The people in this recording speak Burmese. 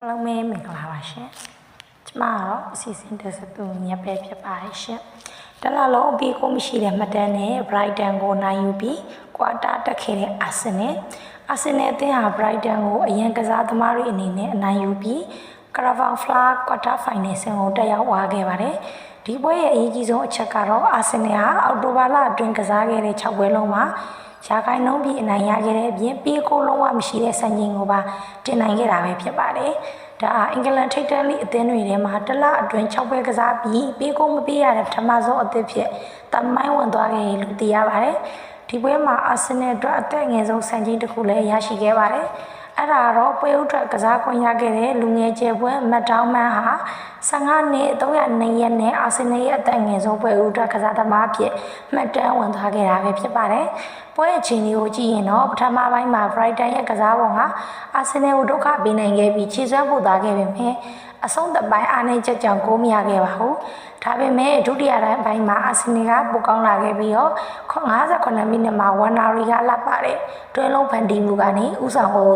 လုံးမဲမင်္ဂလာပါရှင်ကျမကတော့အစီအစဉ်တက်ဆက်သူမြတ်ပဲဖြစ်ပါတယ်ရှင်တလားလုံးအပြီးကိုမရှိတဲ့မှတ်တမ်းနဲ့ Brighton ကိုနိုင်ယူပြီးကွာတာတက်ခဲ့တဲ့ Arsenal အသင်းဟာ Brighton ကိုအရင်ကစားသမားတွေအနေနဲ့အနိုင်ယူပြီး Carabao Cup ကွာတာဖိုင်နယ်ဆင်ကိုတက်ရောက်သွားခဲ့ပါတယ်ဒီပွဲရဲ့အရေးကြီးဆုံးအချက်ကတော့ Arsenal ဟာအောက်တိုဘာလအတွင်းကစားခဲ့တဲ့6ပွဲလုံးမှာရာခိုင်နှုန်းပြီးအနိုင်ရခဲ့တဲ့အပြင်ပြီးကိုလုံးဝမရှိတဲ့စံချိန်ကိုပါတင်နိုင်ခဲ့တာပဲဖြစ်ပါတယ်။ဒါအင်္ဂလန်ထိပ်တန်းလိအသင်းတွေထဲမှာတစ်လအတွင်း6ပွဲကစားပြီးပြီးကိုမပေးရတဲ့ပထမဆုံးအသင်းဖြစ်တမိုင်းဝင်သွားခဲ့လို့သိရပါတယ်။ဒီပွဲမှာအာဆင်နယ်အတွက်အသက်အငယ်ဆုံးစံချိန်တစ်ခုလည်းရရှိခဲ့ပါတယ်။အဲ့ဒါတော့ပွဲဥထွက်ကစားခွင့်ရခဲ့တဲ့လူငယ်ကျယ်ပွဲမက်တောင်းမန်ဟာ15နှစ်302ရက်နဲ့အာဆင်နယ်ရဲ့အသက်အငယ်ဆုံးပွဲဥထွက်ကစားသမားဖြစ်မှတ်တမ်းဝင်သွားခဲ့တာပဲဖြစ်ပါတယ်။ပွဲအချိန်လေးကိုကြည့်ရင်တော့ပထမပိုင်းမှာ Brighton ရဲ့ကစားပုံဟာအာဆင်နယ်ကိုဒုက္ခပေးနိုင်ခဲ့ပြီးခြေစွမ်းပို့သားခဲ့ပေမဲ့အဆုံးသက်ပိုင်းအားနည်းချက်ကြောင့်ဂိုးမရခဲ့ပါဘူး။ဒါပေမဲ့ဒုတိယပိုင်းမှာအာဆင်နယ်ကပိုကောင်းလာခဲ့ပြီးတော့58မိနစ်မှာဝမ်နာရီကလှပတဲ့တွဲလုံးဖန်တီးမှုကနေဥဆောင်ကို